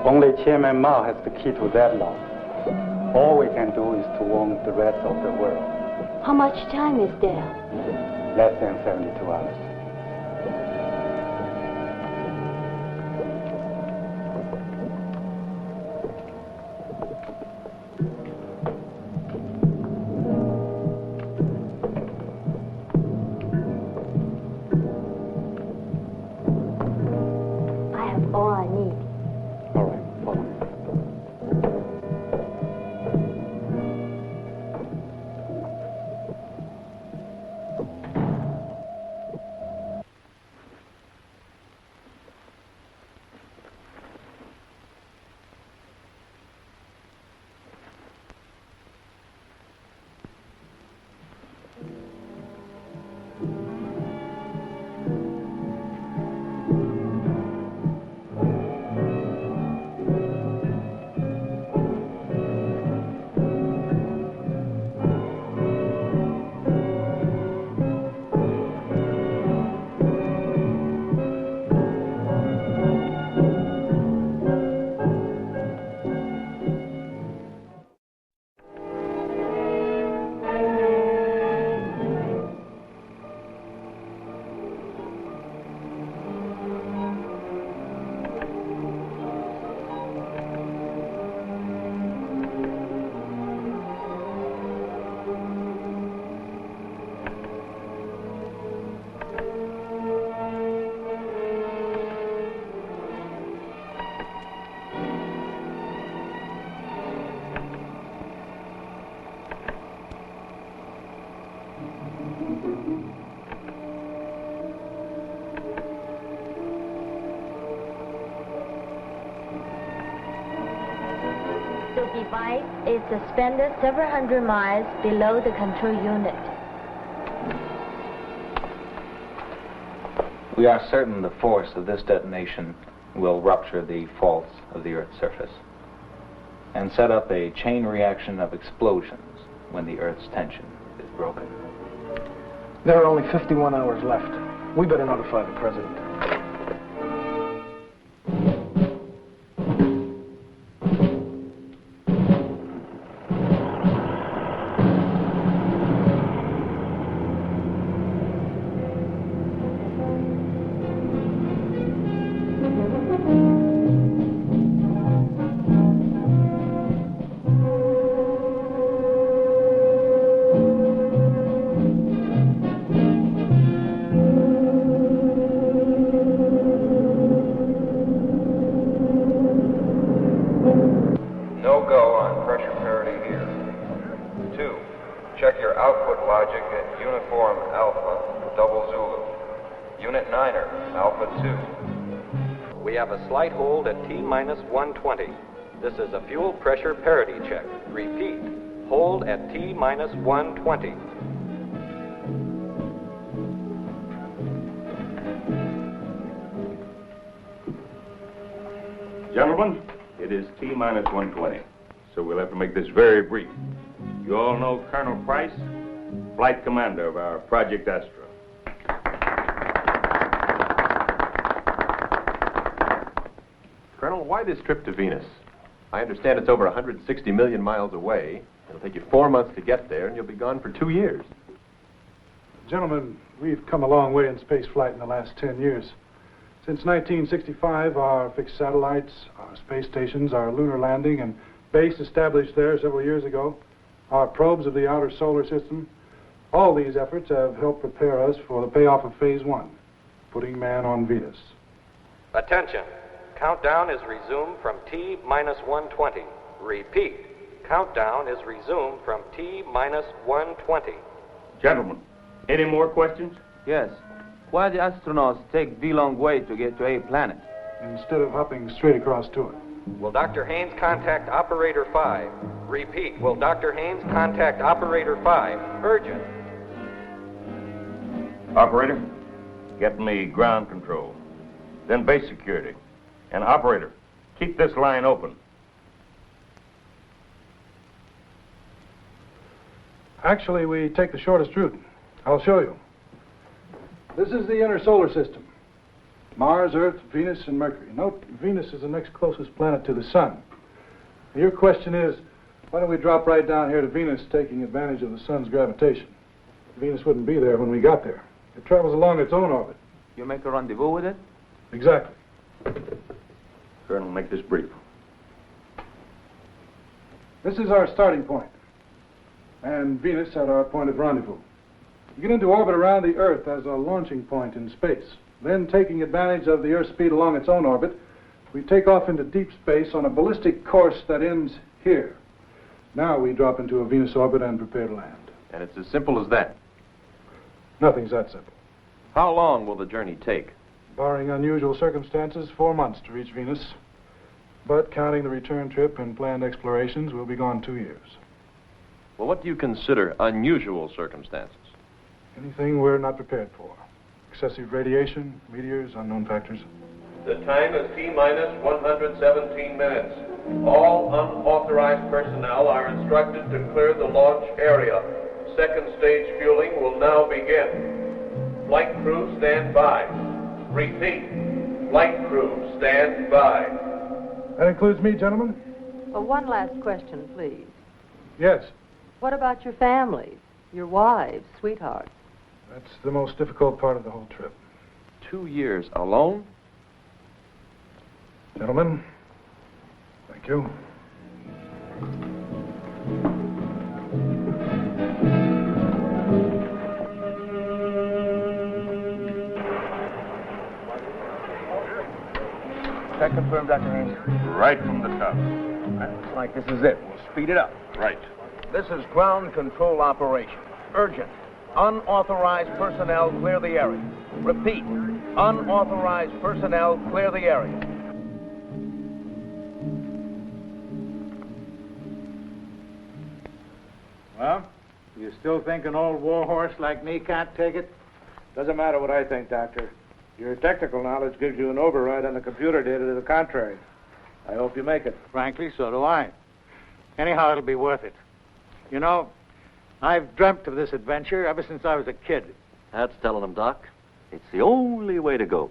Only Chairman Mao has the key to that law. All we can do is to warn the rest of the world. How much time is there? Less than 72 hours. I have all I need. All right, follow me. The device is suspended several hundred miles below the control unit. We are certain the force of this detonation will rupture the faults of the Earth's surface and set up a chain reaction of explosions when the Earth's tension is broken. There are only 51 hours left. We better notify the president. No go on pressure parity here. 2. Check your output logic at Uniform Alpha, Double Zulu. Unit 9er, Alpha 2. We have a slight hold at T-minus 120. This is a fuel pressure parity check. Repeat, hold at T-minus 120. Gentlemen, it is T-minus 120, so we'll have to make this very brief. You all know Colonel Price, flight commander of our Project Astra. Colonel, why this trip to Venus? I understand it's over 160 million miles away. It'll take you 4 months to get there, and you'll be gone for 2 years. Gentlemen, we've come a long way in space flight in the last 10 years. Since 1965, our fixed satellites, our space stations, our lunar landing and base established there several years ago, our probes of the outer solar system, all these efforts have helped prepare us for the payoff of Phase 1, putting man on Venus. Attention. Countdown is resumed from T-minus 120. Repeat, countdown is resumed from T-minus 120. Gentlemen, any more questions? Yes. Why the astronauts take the long way to get to a planet? Instead of hopping straight across to it. Will Dr. Haynes contact Operator 5? Repeat, will Dr. Haynes contact Operator 5? Urgent. Operator, get me ground control, then base security. And operator, keep this line open. Actually, we take the shortest route. I'll show you. This is the inner solar system. Mars, Earth, Venus, and Mercury. Note, Venus is the next closest planet to the sun. Your question is, why don't we drop right down here to Venus, taking advantage of the sun's gravitation? Venus wouldn't be there when we got there. It travels along its own orbit. You make a rendezvous with it? Exactly. Colonel, make this brief. This is our starting point, and Venus at our point of rendezvous. We get into orbit around the Earth as a launching point in space. Then, taking advantage of the Earth's speed along its own orbit, we take off into deep space on a ballistic course that ends here. Now we drop into a Venus orbit and prepare to land. And it's as simple as that. Nothing's that simple. How long will the journey take? Barring unusual circumstances, 4 months to reach Venus. But counting the return trip and planned explorations, we'll be gone 2 years. Well, what do you consider unusual circumstances? Anything we're not prepared for. Excessive radiation, meteors, unknown factors. The time is T-minus 117 minutes. All unauthorized personnel are instructed to clear the launch area. Second stage fueling will now begin. Flight crew, stand by. Repeat. Flight crew, stand by. That includes me, gentlemen? One last question, please. Yes. What about your families, your wives, sweethearts? That's the most difficult part of the whole trip. 2 years alone? Gentlemen, thank you. That confirmed, Dr. Haynes? Right from the top. Looks like this is it. We'll speed it up. Right. This is ground control operation. Urgent. Unauthorized personnel clear the area. Repeat. Unauthorized personnel clear the area. Well, you still think an old warhorse like me can't take it? Doesn't matter what I think, Doctor. Your technical knowledge gives you an override on the computer data to the contrary. I hope you make it. Frankly, so do I. Anyhow, it'll be worth it. You know, I've dreamt of this adventure ever since I was a kid. That's telling them, Doc. It's the only way to go.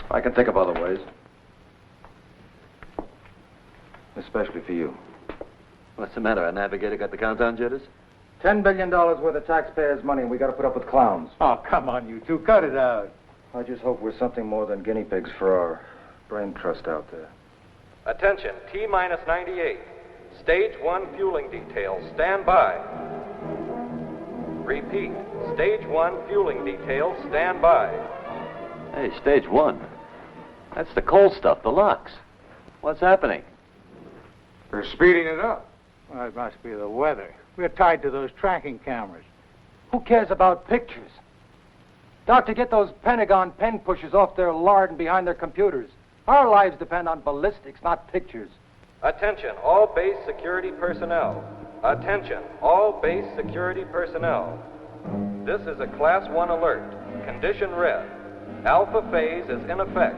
I can think of other ways. Especially for you. What's the matter? Our navigator got the countdown jitters? $10 billion worth of taxpayers' money, and we got to put up with clowns. Oh, come on, you two. Cut it out. I just hope we're something more than guinea pigs for our brain trust out there. Attention, T-minus 98. Stage 1 fueling details, stand by. Repeat, Stage 1 fueling details, stand by. Hey, Stage 1? That's the coal stuff, the LOX. What's happening? They're speeding it up. Well, it must be the weather. We're tied to those tracking cameras. Who cares about pictures? Doctor, get those Pentagon pen pushers off their lard and behind their computers. Our lives depend on ballistics, not pictures. Attention, all base security personnel. Attention, all base security personnel. This is a Class 1 alert. Condition red. Alpha phase is in effect.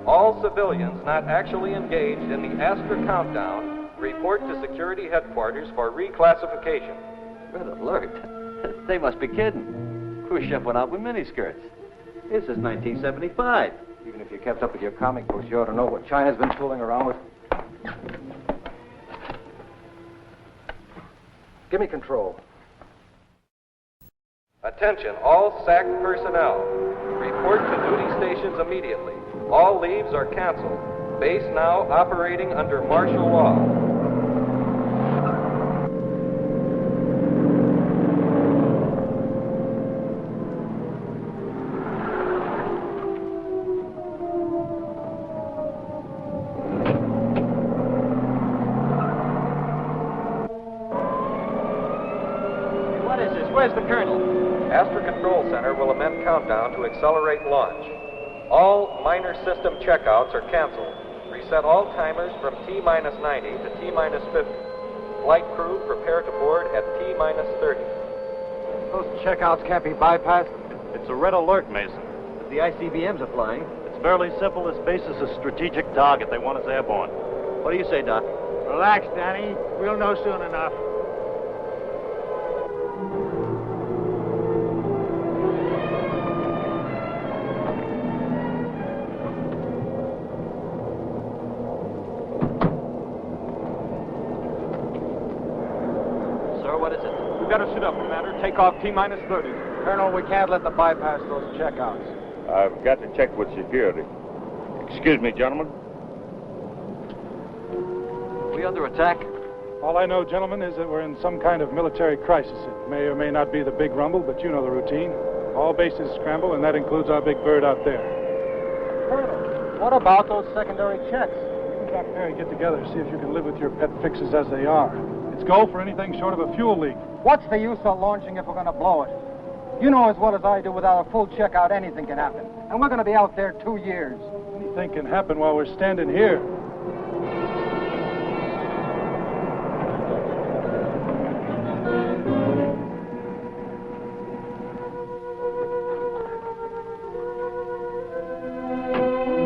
All civilians not actually engaged in the Astra countdown report to security headquarters for reclassification. Red alert? They must be kidding. Khrushchev went out with miniskirts. This is 1975. Even if you kept up with your comic books, you ought to know what China's been fooling around with. Give me control. Attention, all SAC personnel. Report to duty stations immediately. All leaves are canceled. Base now operating under martial law. Where's the colonel? Astra Control Center will amend countdown to accelerate launch. All minor system checkouts are canceled. Reset all timers from T-minus 90 to T-minus 50. Flight crew prepare to board at T-minus 30. Those checkouts can't be bypassed. It's a red alert, Mason. But the ICBMs are flying. It's fairly simple. This base is a strategic target. They want us airborne. What do you say, Doc? Relax, Danny. We'll know soon enough. Takeoff T-minus 30. Colonel, we can't let them bypass those checkouts. I've got to check with security. Excuse me, gentlemen. We under attack? All I know, gentlemen, is that we're in some kind of military crisis. It may or may not be the big rumble, but you know the routine. All bases scramble, and that includes our big bird out there. Colonel, what about those secondary checks? You and Dr. Mary get together and see if you can live with your pet fixes as they are. It's go for anything short of a fuel leak. What's the use of launching if we're going to blow it? You know as well as I do, without a full checkout, anything can happen. And we're going to be out there 2 years. Anything can happen while we're standing here.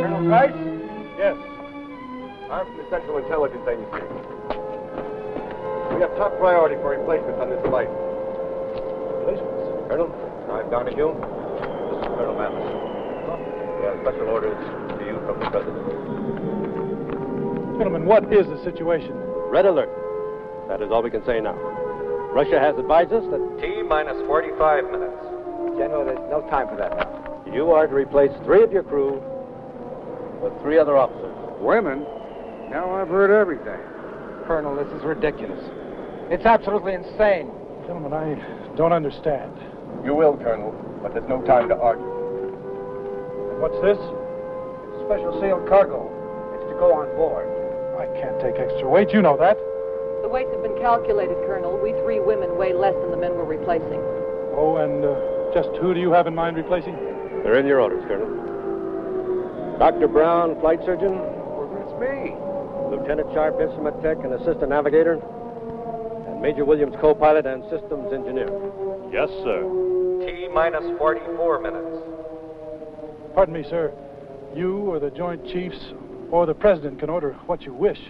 Colonel Price? Yes. I'm from the Central Intelligence Agency. We have top priority for replacements on this flight. Replacements? Colonel, I'm Donahue. This is Colonel Mathis. We have special orders to you from the President. Gentlemen, what is the situation? Red alert. That is all we can say now. Russia has advised us that... T-minus 45 minutes. General, there's no time for that now. You are to replace 3 of your crew with 3 other officers. Women? Now I've heard everything. Colonel, this is ridiculous. It's absolutely insane. Gentlemen, I don't understand. You will, Colonel, but there's no time to argue. What's this? It's special sealed cargo. It's to go on board. I can't take extra weight. You know that. The weights have been calculated, Colonel. We 3 women weigh less than the men we're replacing. Oh, and just who do you have in mind replacing? They're in your orders, Colonel. Dr. Brown, flight surgeon. Well, that's me. Lieutenant Sharp, instrument tech and assistant navigator. And Major Williams, co-pilot and systems engineer. Yes, sir. T-minus 44 minutes. Pardon me, sir. You or the Joint Chiefs or the President can order what you wish.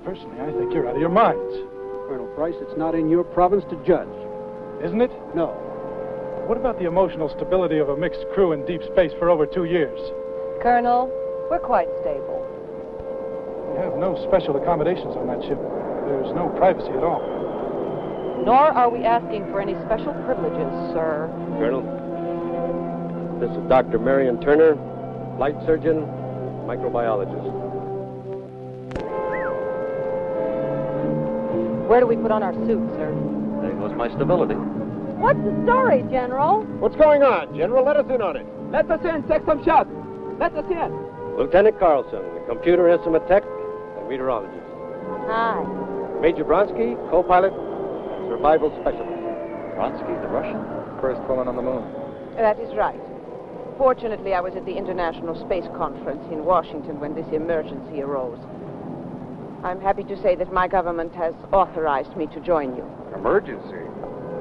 Personally, I think you're out of your minds. Colonel Price, it's not in your province to judge. Isn't it? No. What about the emotional stability of a mixed crew in deep space for over 2 years? Colonel, we're quite stable. We have no special accommodations on that ship. There's no privacy at all. Nor are we asking for any special privileges, sir. Colonel, this is Dr. Marion Turner, flight surgeon, microbiologist. Where do we put on our suits, sir? There goes my stability. What's the story, General? What's going on, General? Let us in on it. Let us in, take some shots. Let us in. Lieutenant Carlson, computer instrument tech and meteorologist. Hi. Major Bronsky, co-pilot, survival specialist. Bronsky, the Russian? First woman on the moon. That is right. Fortunately, I was at the International Space Conference in Washington when this emergency arose. I'm happy to say that my government has authorized me to join you. Emergency?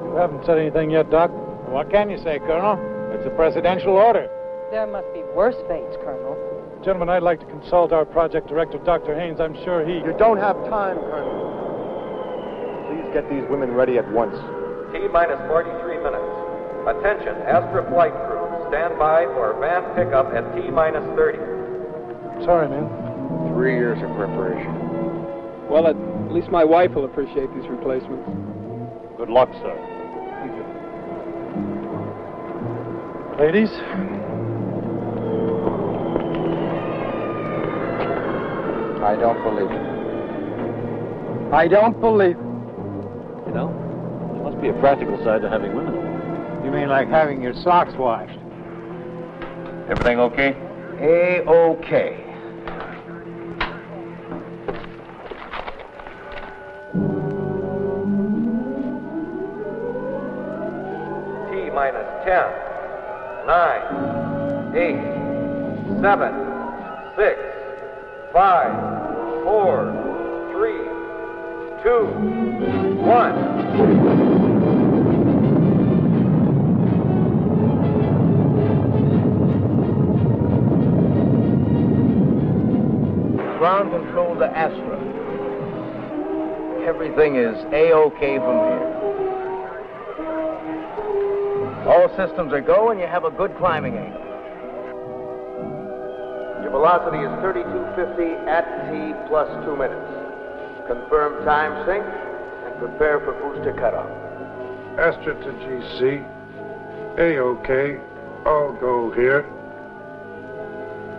You haven't said anything yet, Doc. What can you say, Colonel? It's a presidential order. There must be worse fates, Colonel. Gentlemen, I'd like to consult our project director, Dr. Haynes. I'm sure he... You don't have time, Colonel. Please get these women ready at once. T-minus 43 minutes. Attention, Astra flight crew. Stand by for van pickup at T-minus 30. Sorry, man. 3 years of preparation. Well, at least my wife will appreciate these replacements. Good luck, sir. Thank you. Ladies? I don't believe it. I don't believe it. You know, there must be a practical side to having women. You mean like having your socks washed? Everything okay? A-okay. T-minus 10, 9, 8, 7, 6, 5, 4, 3, 2, 1. Ground control to Astra. Everything is A-OK from here. All systems are go and you have a good climbing angle. Your velocity is 3250 at T plus 2 minutes. Confirm time sync and prepare for booster cutoff. Astra to GC. A-OK. All go here.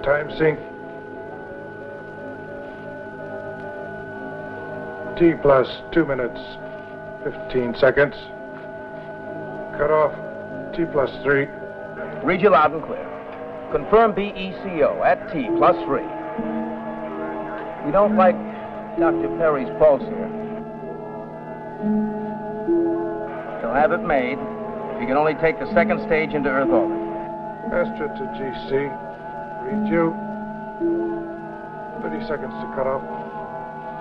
Time sync. T plus 2 minutes, 15 seconds. Cut off. T plus 3. Read you loud and clear. Confirm BECO at T plus 3. We don't like Dr. Perry's pulse here. He'll have it made. He can only take the second stage into Earth orbit. Astra to GC. Read you. 30 seconds to cut off.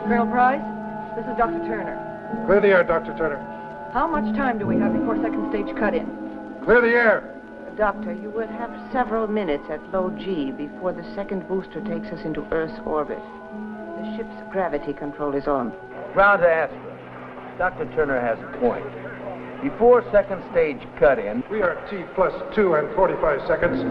Colonel Price, this is Dr. Turner. Clear the air, Dr. Turner. How much time do we have before second stage cut-in? Clear the air. Doctor, you will have several minutes at low G before the second booster takes us into Earth's orbit. The ship's gravity control is on. Ground to Astra. Dr. Turner has a point. Before second stage cut-in... We are T plus 2 and 45 seconds.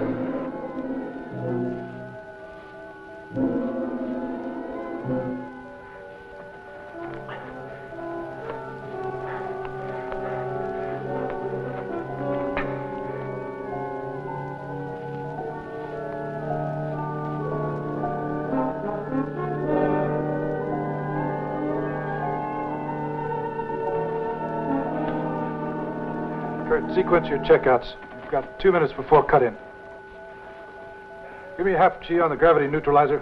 Sequence your checkouts. You've got 2 minutes before cut-in. Give me a half G on the gravity neutralizer.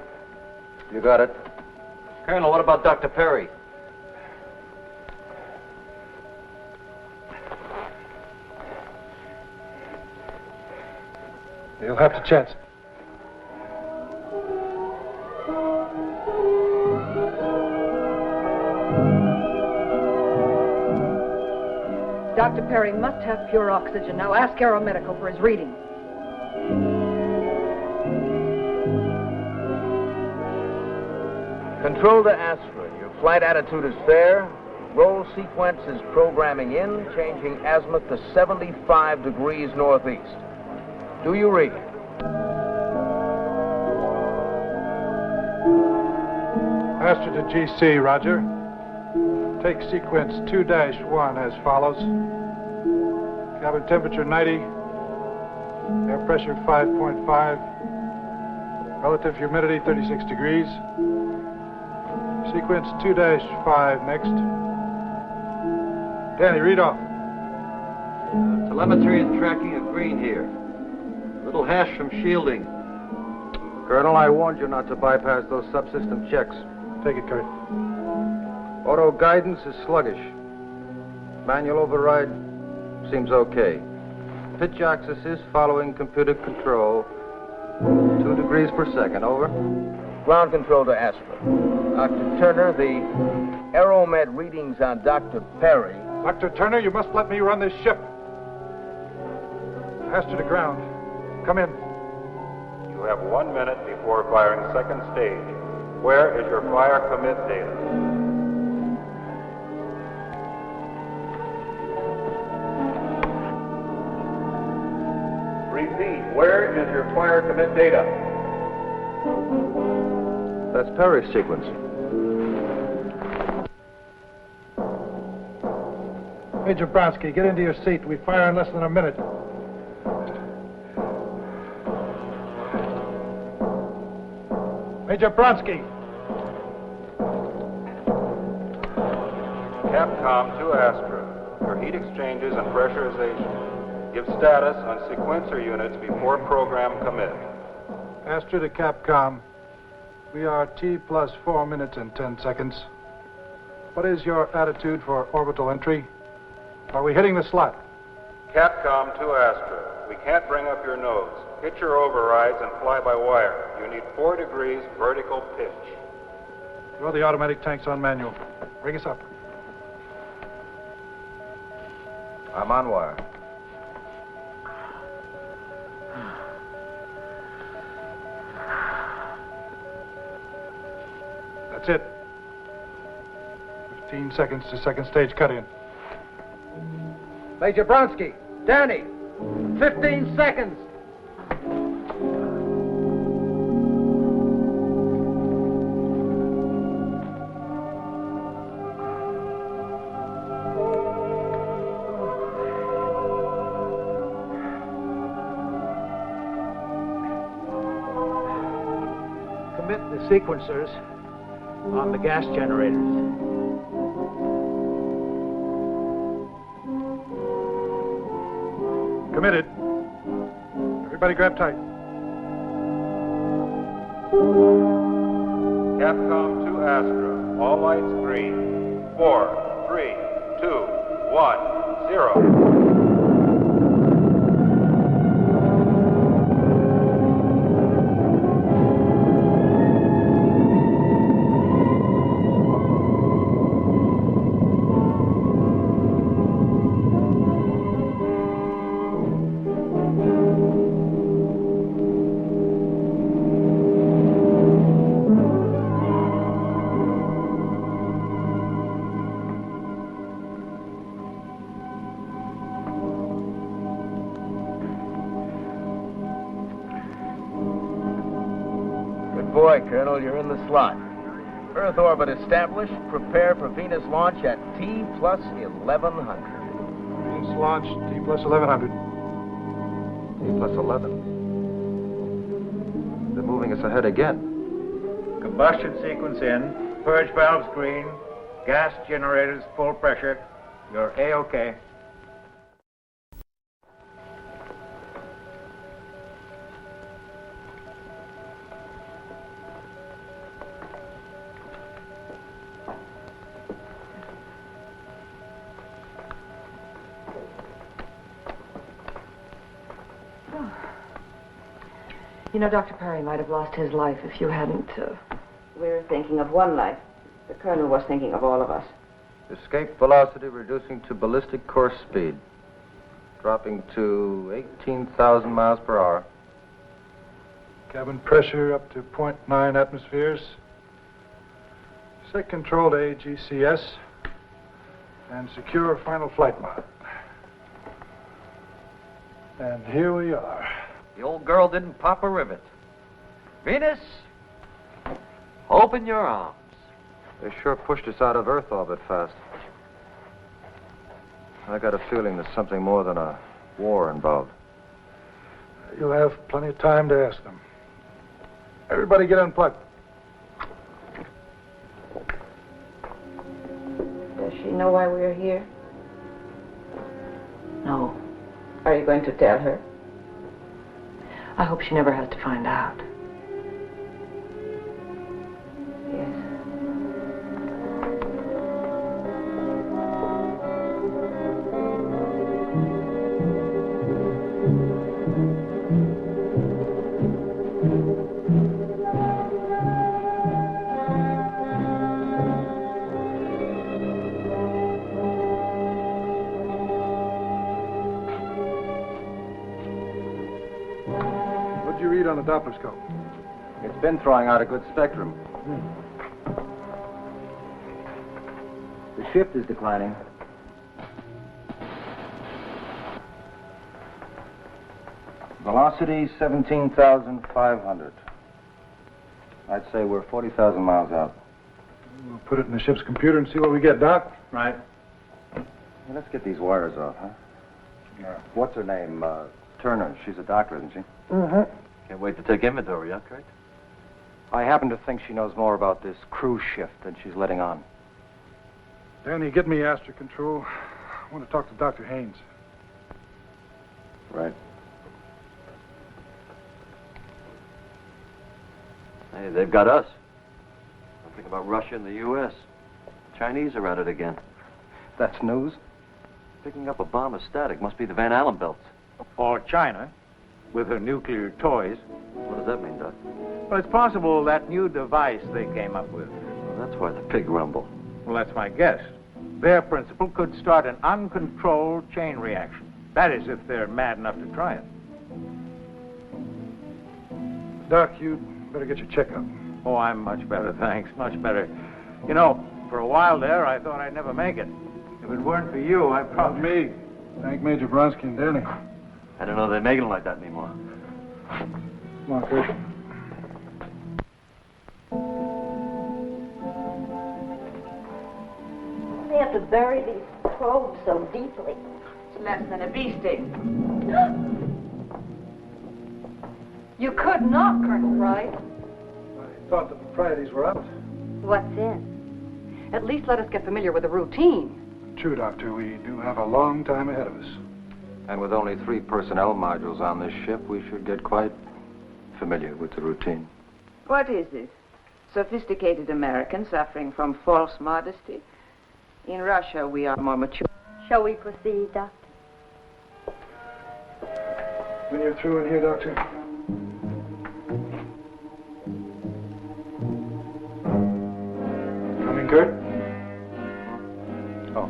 You got it. Colonel, what about Dr. Perry? You'll have to chance it. Dr. Perry must have pure oxygen. Now ask Aeromedical for his reading. Control to Astra. Your flight attitude is fair. Roll sequence is programming in, changing azimuth to 75 degrees northeast. Do you read? Astra to GC, roger. Take sequence 2-1 as follows. Cabin temperature 90. Air pressure 5.5. Relative humidity 36 degrees. Sequence 2-5 next. Danny, read off. Telemetry and tracking of green here. Little hash from shielding. Colonel, I warned you not to bypass those subsystem checks. Take it, Kurt. Auto guidance is sluggish. Manual override seems okay. Pitch axis is following computer control. 2 degrees per second, over. Ground control to Astra. Dr. Turner, the Aeromed readings on Dr. Perry. Dr. Turner, you must let me run this ship. Astra to ground. Come in. You have 1 minute before firing second stage. Where is your fire commit data? Repeat, where is your fire commit data? That's Perry's sequence. Major Bronsky, get into your seat. We fire in less than a minute. Major Bronsky. Capcom to Astra. For heat exchanges and pressurization. Give status on sequencer units before program commit. Astra to Capcom. We are T plus 4 minutes and 10 seconds. What is your attitude for orbital entry? Are we hitting the slot? Capcom to Astra. We can't bring up your nose. Hit your overrides and fly by wire. You need 4 degrees vertical pitch. Throw the automatic tanks on manual. Bring us up. I'm on wire. That's it. 15 seconds to second stage cut-in. Major Bronsky, Danny, 15 seconds. fit the sequencers on the gas generators. Committed. Everybody grab tight. Capcom to Astra. All lights green. 4, 3, 2, 1, 0. Boy, Colonel, you're in the slot. Earth orbit established. Prepare for Venus launch at T plus 1100. Venus launch, T plus 1100. T plus 11. They're moving us ahead again. Combustion sequence in. Purge valves green. Gas generators full pressure. You're A-OK. You know, Dr. Perry might have lost his life if you hadn't... We're thinking of one life. The Colonel was thinking of all of us. Escape velocity reducing to ballistic course speed. Dropping to 18,000 miles per hour. Cabin pressure up to 0.9 atmospheres. Set control to AGCS. And secure final flight mode. And here we are. The old girl didn't pop a rivet. Venus, open your arms. They sure pushed us out of Earth orbit fast. I got a feeling there's something more than a war involved. You'll have plenty of time to ask them. Everybody get unplugged. Does she know why we're here? No. Are you going to tell her? I hope she never has to find out. Yes. On the Doppler scope. It's been throwing out a good spectrum. The shift is declining. Velocity 17,500. I'd say we're 40,000 miles out. We'll put it in the ship's computer and see what we get, Doc. Right. Well, let's get these wires off, huh? Yeah. What's her name? Turner. She's a doctor, isn't she? Mm-hmm. Can't wait to take inventory, huh, Kurt? I happen to think she knows more about this cruise shift than she's letting on. Danny, get me Astra Control. I want to talk to Dr. Haynes. Right. Hey, they've got us. Something about Russia and the U.S. Chinese are at it again. That's news? Picking up a bomb is static. Must be the Van Allen belts. Or China, with her nuclear toys. What does that mean, Doc? Well, it's possible that new device they came up with. Well, that's why the pig rumble. Well, that's my guess. Their principle could start an uncontrolled chain reaction. That is, if they're mad enough to try it. Doc, you better get your checkup. Oh, I'm much better, thanks. Much better. You know, for a while there, I thought I'd never make it. If it weren't for you, I'd probably... Me. Thank Major Bronsky and Danny. I don't know they make them like that anymore. Come on, Kurt. They have to bury these probes so deeply. It's less than a bee sting. You could not, Colonel Wright. thought the proprieties were out. What's in? At least let us get familiar with the routine. True, Doctor. We do have a long time ahead of us. And with only 3 personnel modules on this ship, we should get quite familiar with the routine. What is this? Sophisticated Americans suffering from false modesty? In Russia, we are more mature. Shall we proceed, Doctor? When you're through in here, Doctor. Coming, Kurt? Oh.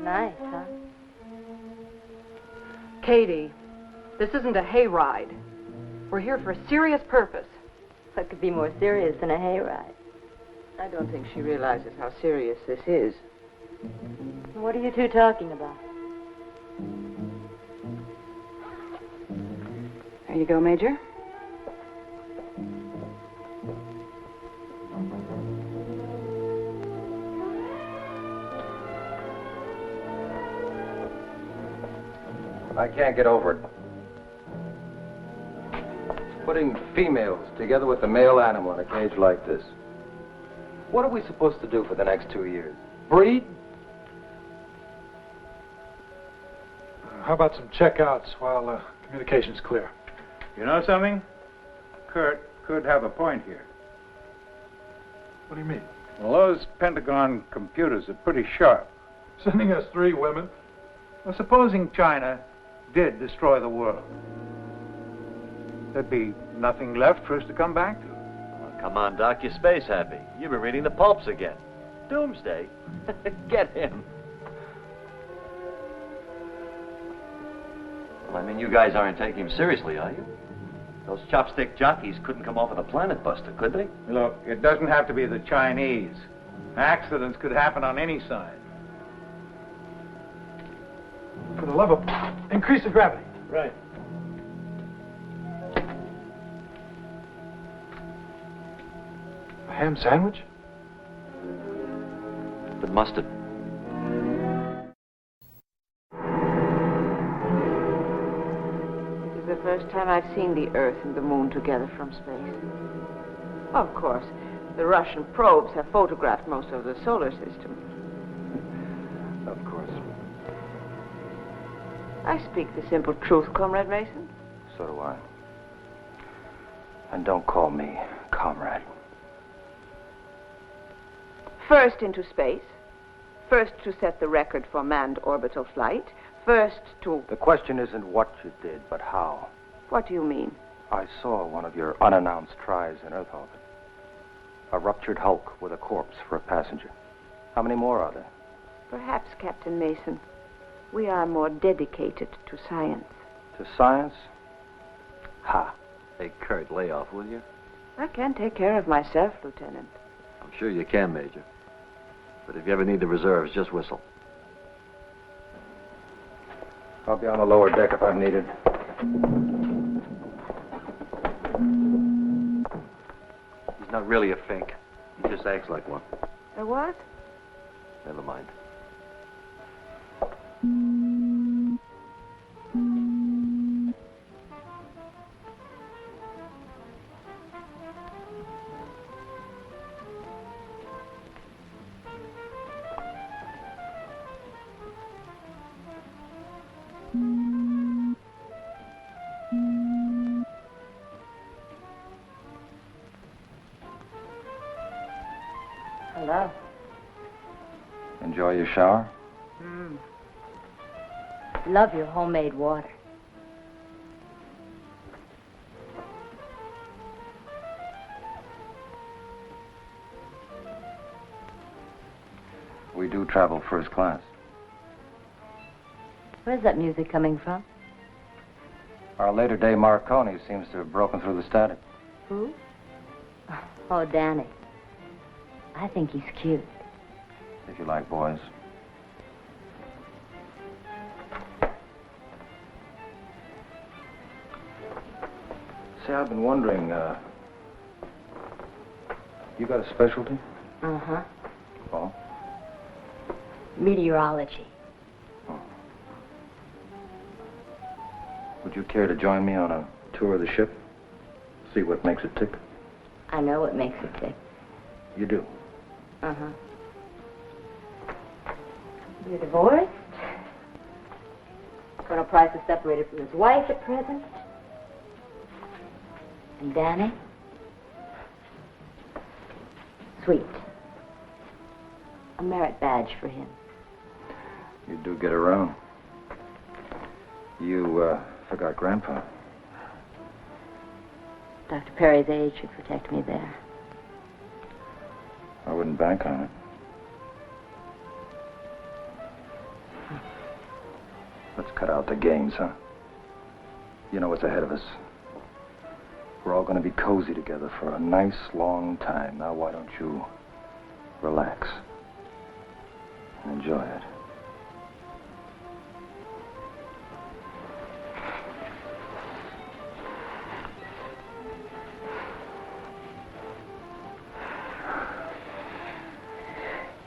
Nice, huh? Katie, this isn't a hayride. We're here for a serious purpose. What could be more serious than a hayride? I don't think she realizes how serious this is. What are you two talking about? There you go, Major. I can't get over it. Putting females together with a male animal in a cage like this. What are we supposed to do for the next 2 years? Breed? How about some checkouts while communication's clear? You know something? Kurt could have a point here. What do you mean? Well, those Pentagon computers are pretty sharp. Sending us 3 women? Well, supposing China did destroy the world, there'd be nothing left for us to come back to. Well, come on, Doc, you're space happy. You've been reading the pulps again. Doomsday? Get him. Well, I mean, you guys aren't taking him seriously, are you? Those chopstick jockeys couldn't come off with a planet buster, could they? Look, it doesn't have to be the Chinese. Accidents could happen on any side. For the love of... Increase the gravity. Right. A ham sandwich? With mustard. This is the first time I've seen the Earth and the Moon together from space. Of course, the Russian probes have photographed most of the solar system. Of course. I speak the simple truth, Comrade Mason. So do I. And don't call me comrade. First into space. First to set the record for manned orbital flight. First to... The question isn't what you did, but how. What do you mean? I saw one of your unannounced tries in Earth orbit. A ruptured hulk with a corpse for a passenger. How many more are there? Perhaps, Captain Mason, we are more dedicated to science. To science? Ha. Hey, Kurt, lay off, will you? I can take care of myself, Lieutenant. I'm sure you can, Major. But if you ever need the reserves, just whistle. I'll be on the lower deck if I'm needed. He's not really a fink. He just acts like one. A what? Never mind. Hello. Enjoy your shower? Love your homemade water. We do travel first class. Where's that music coming from? Our later day Marconi seems to have broken through the static. Who? Oh, Danny. I think he's cute. If you like boys. Say, I've been wondering, you got a specialty? Uh-huh. Oh? Meteorology. Would you care to join me on a tour of the ship? See what makes it tick? I know what makes it tick. You do? Uh-huh. You're divorced. Colonel Price is separated from his wife at present. And Danny? Sweet. A merit badge for him. You do get around. You, forgot Grandpa. Dr. Perry's age should protect me there. I wouldn't bank on it. Let's cut out the games, huh? You know what's ahead of us. We're all going to be cozy together for a nice long time. Now, why don't you relax and enjoy it?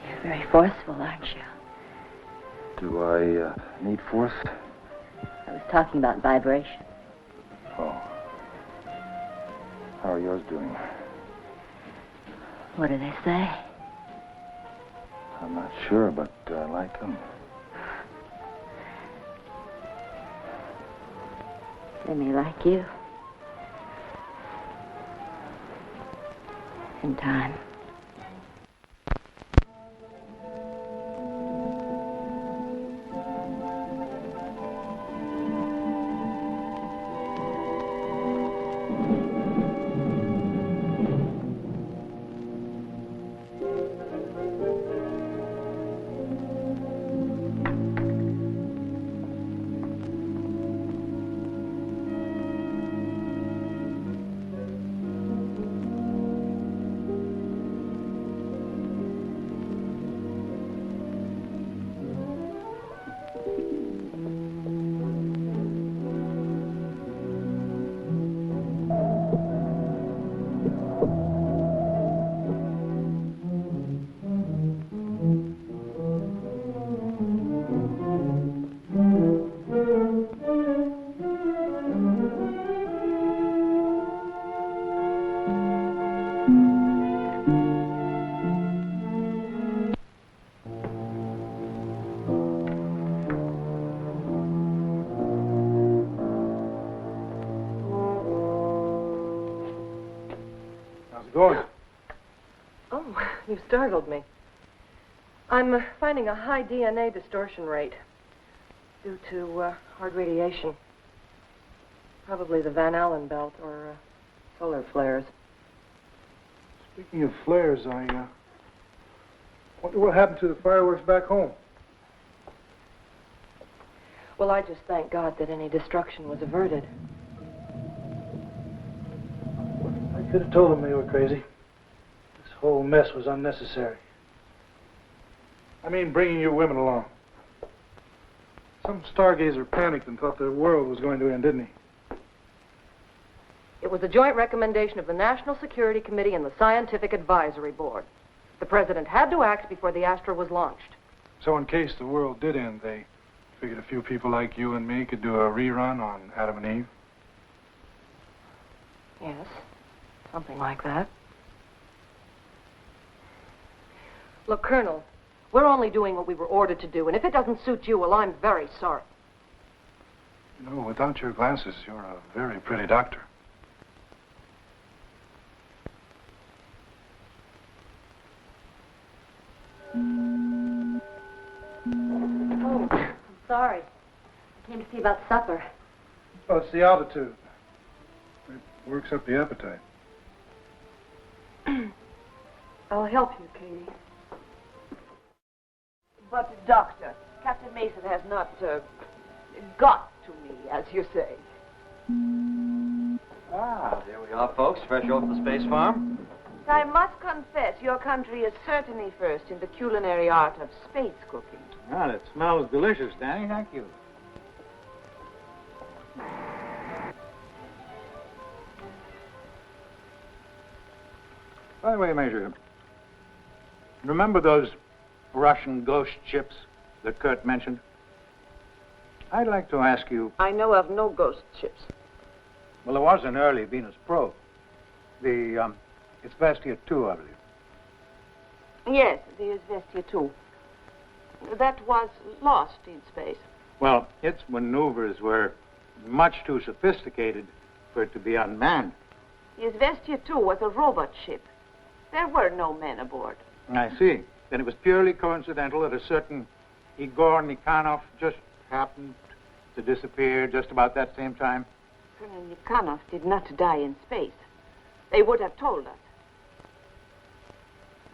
You're very forceful, aren't you? Do I need force? I was talking about vibration. Oh. How are yours doing? What do they say? I'm not sure, but I like them. They may like you. In time. Going? Oh, you startled me. I'm finding a high DNA distortion rate due to hard radiation. Probably the Van Allen belt or solar flares. Speaking of flares, I wonder what happened to the fireworks back home. Well, I just thank God that any destruction was averted. I could have told them they were crazy. This whole mess was unnecessary. I mean, bringing you women along. Some stargazer panicked and thought the world was going to end, didn't he? It was a joint recommendation of the National Security Committee and the Scientific Advisory Board. The president had to act before the Astra was launched. So in case the world did end, they figured a few people like you and me could do a rerun on Adam and Eve? Yes, something like that. Look, Colonel, we're only doing what we were ordered to do, and if it doesn't suit you, well, I'm very sorry. You know, without your glasses, you're a very pretty doctor. Oh, I'm sorry. I came to see about supper. Oh, it's the altitude. It works up the appetite. I'll help you, Katie. But, Doctor, Captain Mason has not got to me, as you say. Ah, there we are, folks, fresh off the space farm. I must confess, your country is certainly first in the culinary art of space cooking. Well, it smells delicious, Danny. Thank you. By the way, Major, remember those Russian ghost ships that Kurt mentioned? I'd like to ask you... I know of no ghost ships. Well, there was an early Venus probe. It's Vestia 2, I believe. Yes, the Izvestia 2. That was lost in space. Well, its maneuvers were much too sophisticated for it to be unmanned. The Izvestia 2 was a robot ship. There were no men aboard. I see. Then it was purely coincidental that a certain Igor Nikhanov just happened to disappear just about that same time? Colonel Nikhanov did not die in space. They would have told us.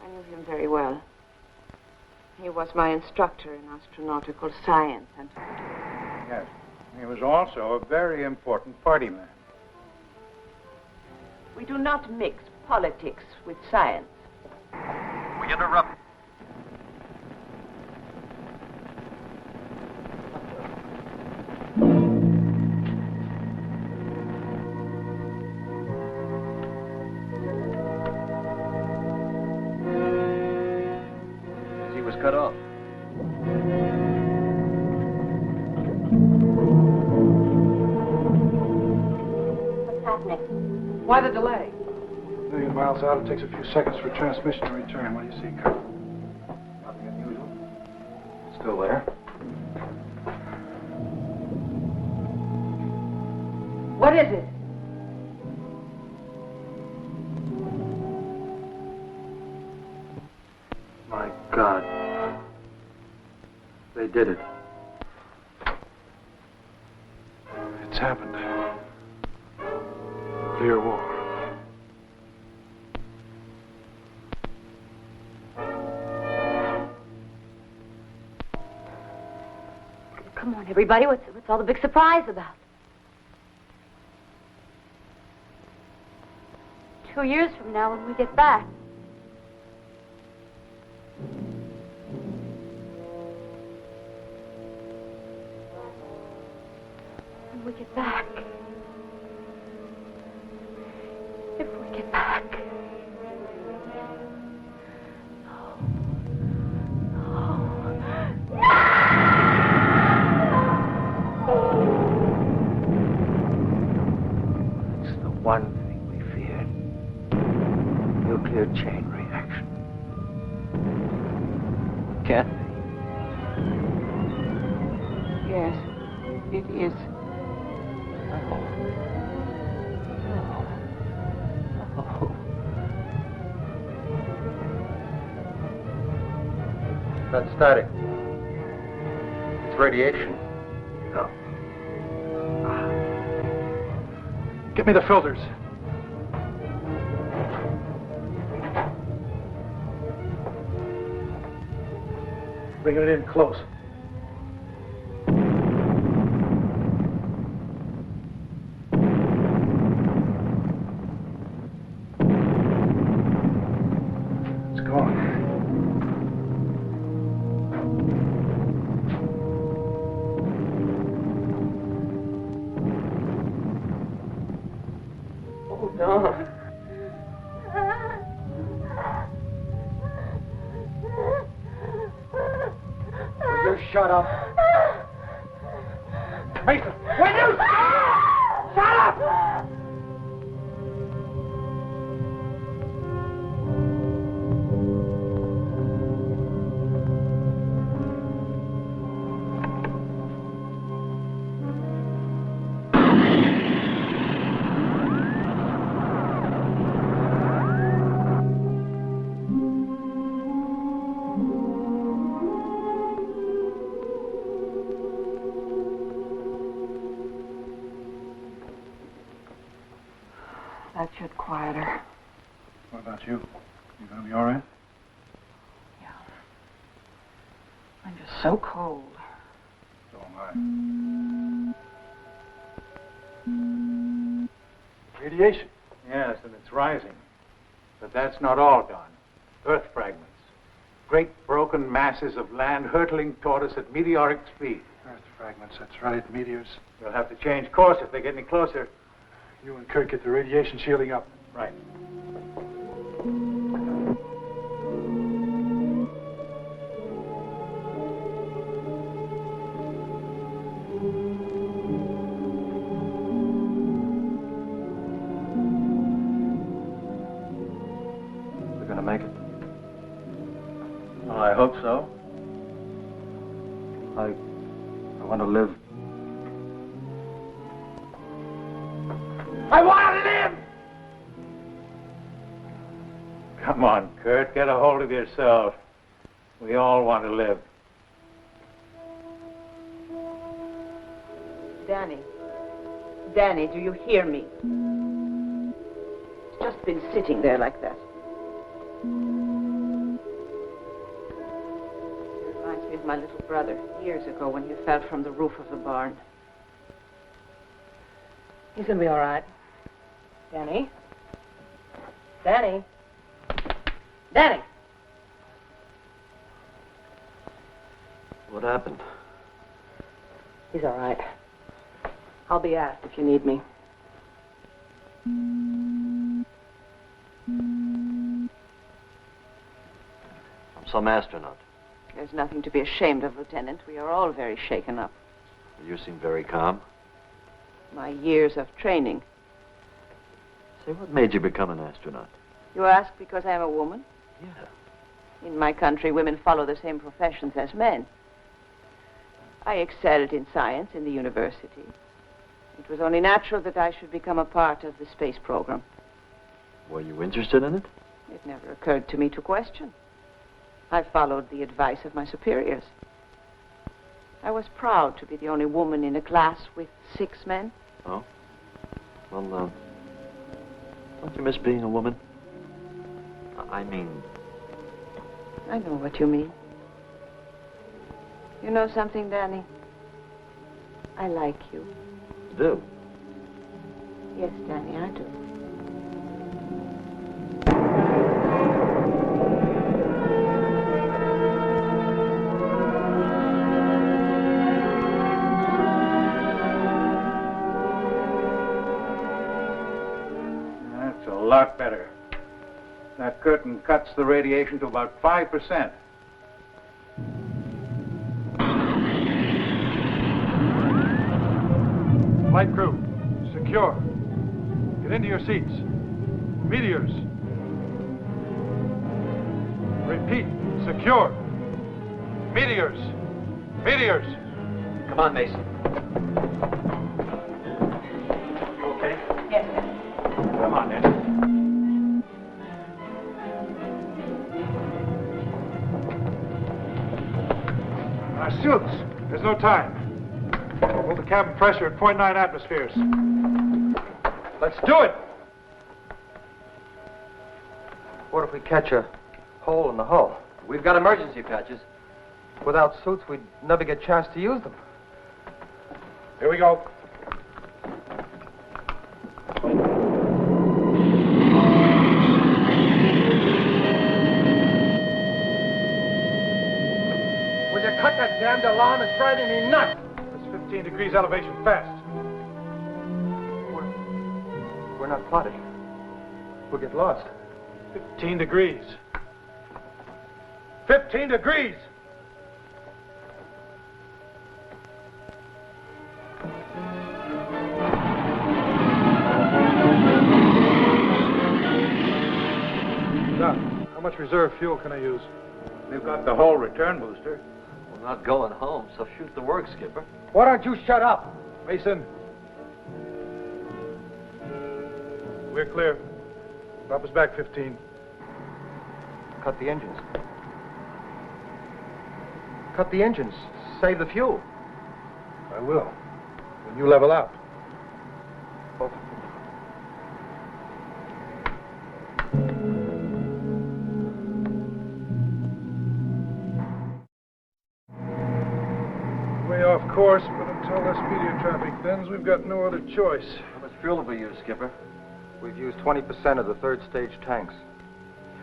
I knew him very well. He was my instructor in astronautical science and... Yes. He was also a very important party man. We do not mix politics with science. We interrupt. He was cut off. What's happening? Why the delay? A million miles out, it takes a few seconds for transmission to return. What do you see, Colonel? Nothing unusual. Still there. What is it? My God. They did it. It's happened. Nuclear war. Come on, everybody. What's all the big surprise about? 2 years from now when we get back. When we get back. If we get back. It's the one thing we feared. Nuclear chain reaction. Kathy. Yes, it is. That's static. It's radiation. No. Get me the filters. Bringing it in close. It's gone. Oh, no. Will you shut up? Mason, will you shut up? That should quieter. What about you? You gonna be all right? Yeah. I'm just so cold. So am I. Radiation. Yes, and it's rising. But that's not all gone. Earth fragments. Great broken masses of land hurtling toward us at meteoric speed. Earth fragments, that's right. Meteors. We'll have to change course if they get any closer. You and Kurt get the radiation shielding up. Right. hope so. I want to live. I want to live! Come on, Kurt, get a hold of yourself. We all want to live. Danny. Danny, do you hear me? He's just been sitting there like that. Reminds me of my little brother, years ago when he fell from the roof of the barn. He's gonna be all right. Danny? Danny? Danny! What happened? He's all right. I'll be asked if you need me. I'm some astronaut. There's nothing to be ashamed of, Lieutenant. We are all very shaken up. You seem very calm. My years of training. Say, what made you become an astronaut? You ask because I am a woman? Yeah. In my country, women follow the same professions as men. I excelled in science in the university. It was only natural that I should become a part of the space program. Were you interested in it? It never occurred to me to question. I followed the advice of my superiors. I was proud to be the only woman in a class with 6 men. Oh? Well, don't you miss being a woman? I mean... I know what you mean. You know something, Danny? I like you. Do? Yes, Danny, I do. That's a lot better. That curtain cuts the radiation to about 5%. Flight crew, secure. Get into your seats. Meteors. Repeat, secure. Meteors. Meteors. Come on, Mason. You okay? Yes, sir. Come on, then. Our suits. There's no time. Hold the cabin pressure at 0.9 atmospheres. Let's do it! What if we catch a hole in the hull? We've got emergency patches. Without suits, we'd never get a chance to use them. Here we go. Will you cut that damned alarm? It's driving me nuts! It's 15 degrees elevation fast. We're not plotted. We'll get lost. 15 degrees. 15 degrees! Doc, how much reserve fuel can I use? We've got the whole return booster. We're not going home, so shoot the work, Skipper. Why don't you shut up? Mason. We're clear. Drop us back 15. Cut the engines. Cut the engines. Save the fuel. I will. When you level out. Oh. Way off course, but until this meteor traffic thins, we've got no other choice. How much fuel have we used, Skipper? We've used 20% of the third stage tanks.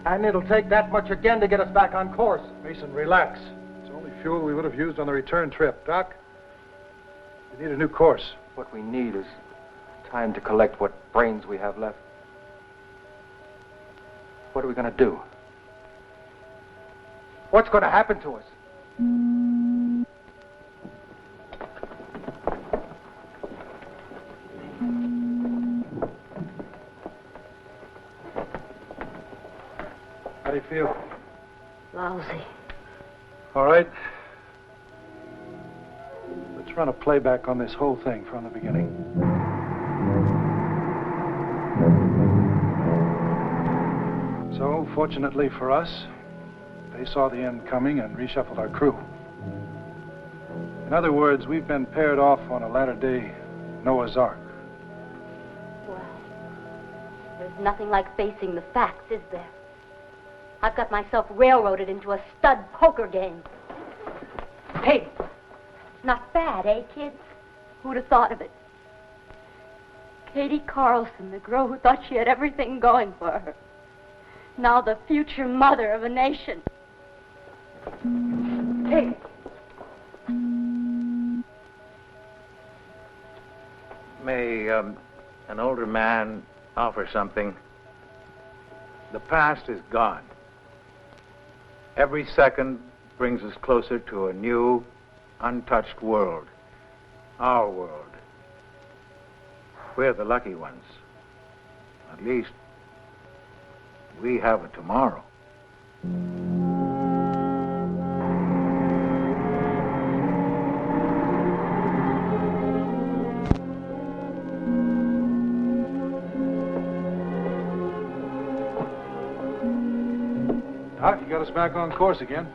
And it'll take that much again to get us back on course. Mason, relax. It's only fuel we would have used on the return trip. Doc, we need a new course. What we need is time to collect what brains we have left. What are we going to do? What's going to happen to us? How do you feel? Lousy. All right. Let's run a playback on this whole thing from the beginning. So, fortunately for us, they saw the end coming and reshuffled our crew. In other words, we've been paired off on a latter-day Noah's Ark. Well, there's nothing like facing the facts, is there? I've got myself railroaded into a stud poker game. Hey, not bad, eh, kids? Who'd have thought of it? Katie Carlson, the girl who thought she had everything going for her. Now the future mother of a nation. Hey. May an older man offer something? The past is gone. Every second brings us closer to a new, untouched world. Our world. We're the lucky ones. At least, we have a tomorrow. Doc, you got us back on course again.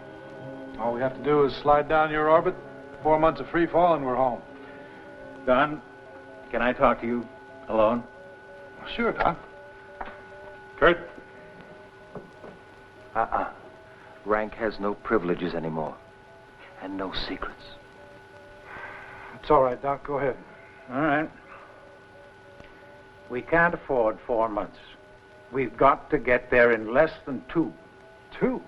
All we have to do is slide down your orbit, 4 months of free fall, and we're home. Don, can I talk to you alone? Sure, Doc. Kurt? Rank has no privileges anymore. And no secrets. It's all right, Doc. Go ahead. All right. We can't afford 4 months. We've got to get there in less than 2. 2?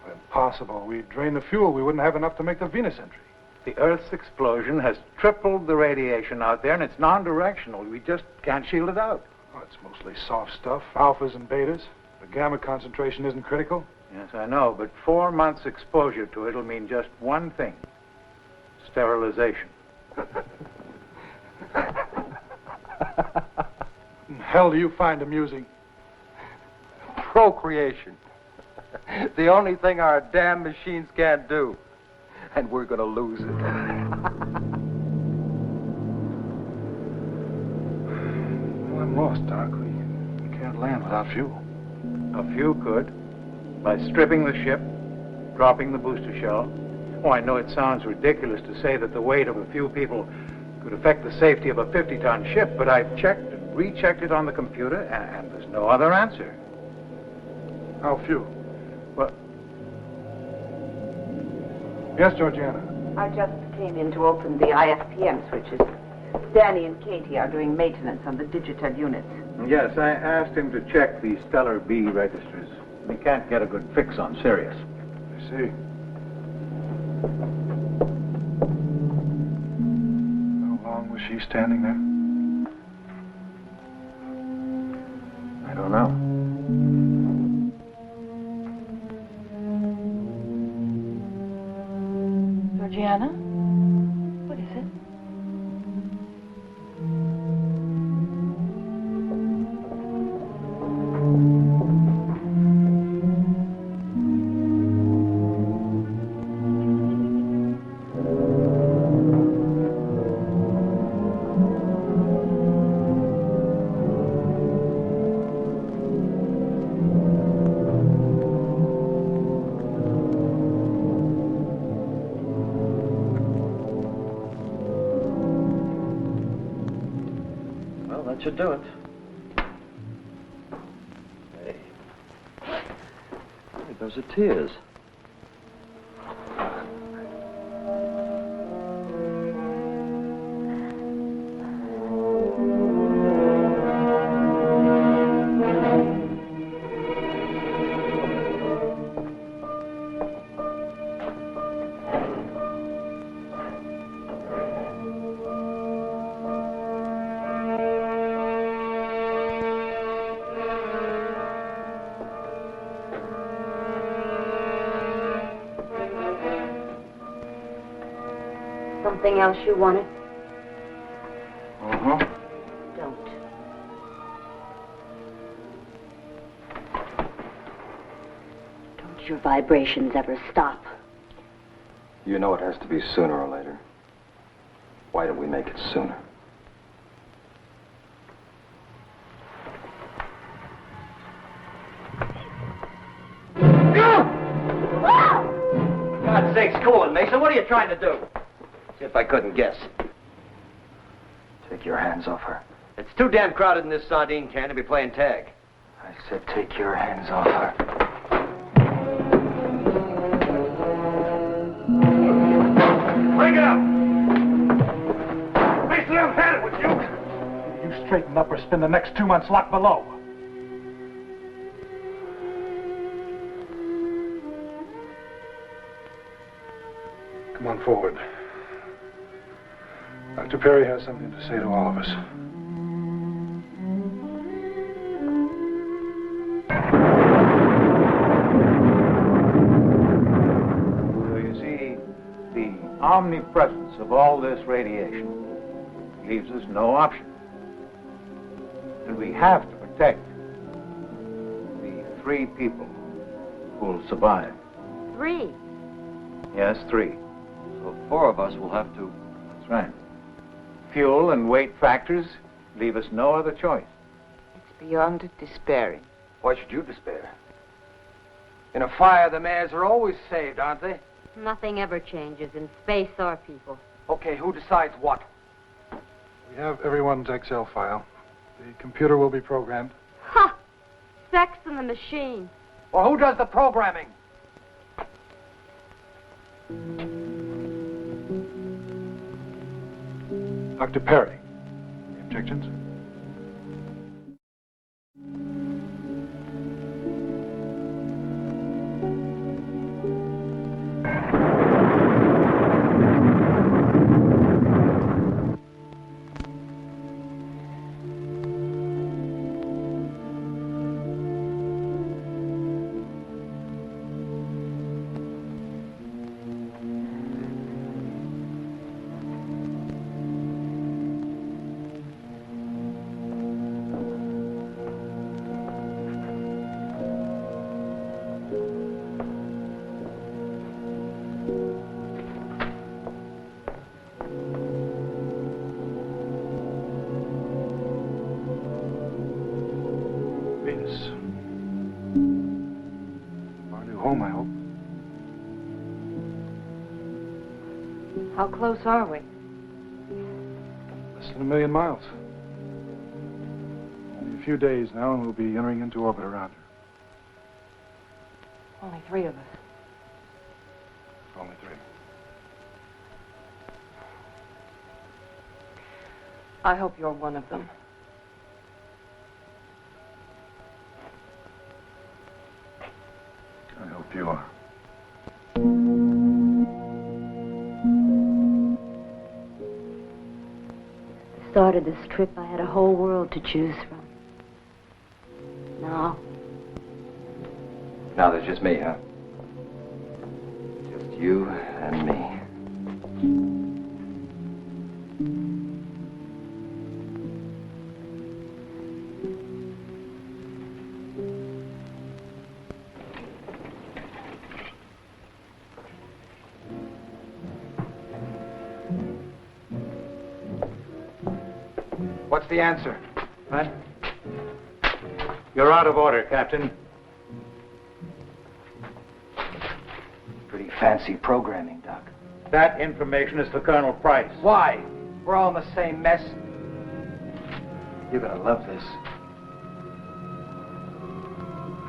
Impossible. We'd drain the fuel. We wouldn't have enough to make the Venus entry. The Earth's explosion has tripled the radiation out there, and it's non-directional. We just can't shield it out. Oh, it's mostly soft stuff, alphas and betas. The gamma concentration isn't critical. Yes, I know, but 4 months exposure to it'll mean just one thing. Sterilization. The hell do you find amusing? Procreation. The only thing our damn machines can't do. And we're going to lose it. Well, I'm lost, Doc. We can't land without fuel. A few could. By stripping the ship, dropping the booster shell. Oh, I know it sounds ridiculous to say that the weight of a few people could affect the safety of a 50-ton ship, but I've checked and rechecked it on the computer, and there's no other answer. How few? Well... Yes, Georgiana? I just came in to open the IFPM switches. Danny and Katie are doing maintenance on the digital units. Yes, I asked him to check the Stellar B registers. We can't get a good fix on Sirius. I see. How long was she standing there? I don't know. Georgiana? What is it? That should do it. Hey. Hey, those are tears. Something else you wanted? Uh-huh. Don't. Don't your vibrations ever stop? You know it has to be sooner or later. Why don't we make it sooner? God's sakes, cool it, Mason. What are you trying to do? See if I couldn't guess. Take your hands off her. It's too damn crowded in this sardine can to be playing tag. I said take your hands off her. Bring it up! Mason, I've had it with you. You straighten up or spend the next 2 months locked below. Come on forward. Dr. Perry has something to say to all of us. So you see, the omnipresence of all this radiation leaves us no option. And we have to protect the 3 people who will survive. 3? Yes, 3. So 4 of us will have to... That's right. Fuel and weight factors leave us no other choice. It's beyond despairing. Why should you despair? In a fire, the mares are always saved, aren't they? Nothing ever changes in space or people. Okay, who decides what? We have everyone's Excel file. The computer will be programmed. Ha! Sex in the machine. Well, who does the programming? Dr. Perry. Any objections? Our new home, I hope. How close are we? Less than 1 million miles. Only a few days now, and we'll be entering into orbit around her. Only 3 of us. Only 3. I hope you're one of them. I hope you are. At the start of this trip, I had a whole world to choose from. Now, Now there's just me, huh? Just you and me. What's the answer? What? You're out of order, Captain. Pretty fancy programming, Doc. That information is for Colonel Price. Why? We're all in the same mess. You're gonna love this.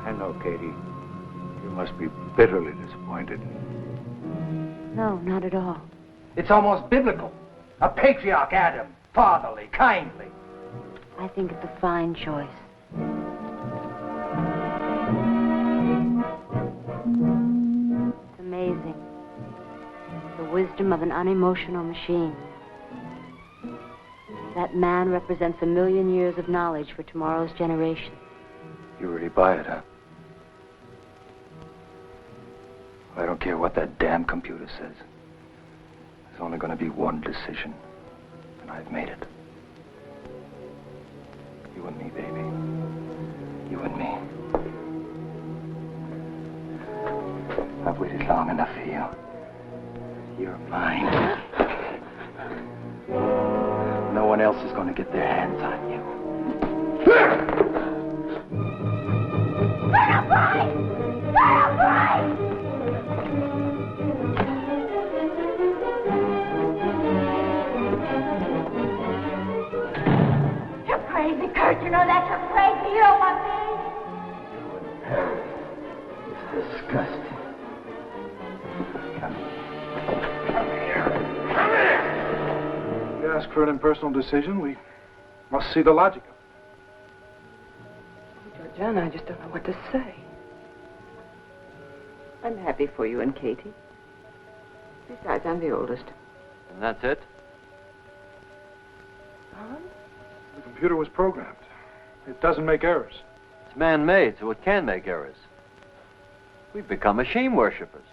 I know, Katie. You must be bitterly disappointed. no, not at all. It's almost biblical. A patriarch, Adam. Fatherly, kindly. I think it's a fine choice. It's amazing. The wisdom of an unemotional machine. That man represents 1 million years of knowledge for tomorrow's generation. You really buy it, huh? I don't care what that damn computer says. There's only gonna be one decision, and I've made it. You and me, baby. You and me. I've waited long enough for you. You're mine. No one else is going to get their hands on you. You're crazy, Kurt. You know that. You're crazy. You don't want me. It's disgusting. You ask for an impersonal decision, we must see the logic of it. Georgiana, I just don't know what to say. I'm happy for you and Katie. Besides, I'm the oldest. And that's it? The computer was programmed. It doesn't make errors. It's man-made, so it can make errors. We've become machine worshippers.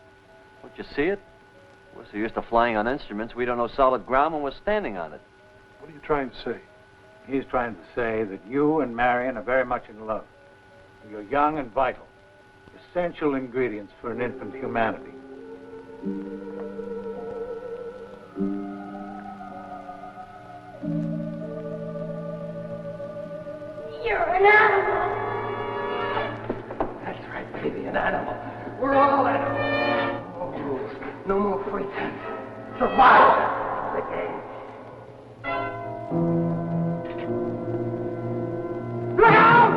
Don't you see it? We're so used to flying on instruments, we don't know solid ground when we're standing on it. What are you trying to say? He's trying to say that you and Marion are very much in love. You're young and vital. Essential ingredients for an infant humanity. You're an animal. That's right, baby, an animal. We're all animals. No rules, no more pretense. Survival. The game. Look out!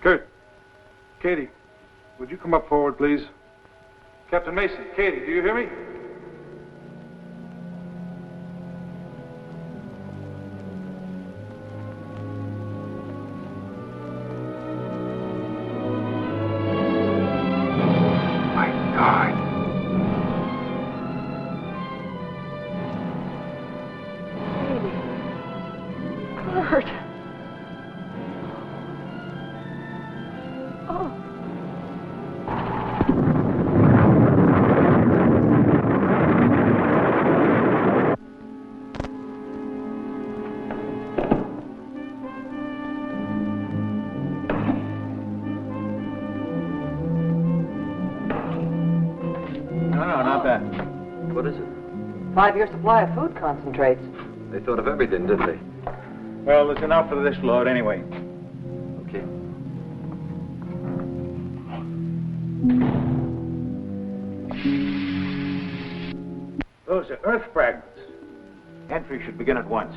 Kurt. Katie, would you come up forward, please? Captain Mason, Katie, do you hear me? My God. Kurt. Oh. No, not bad. What is it? 5-year supply of food concentrates. They thought of everything, didn't they? Well, there's enough for this load anyway. Okay. Those are earth fragments. Entry should begin at once.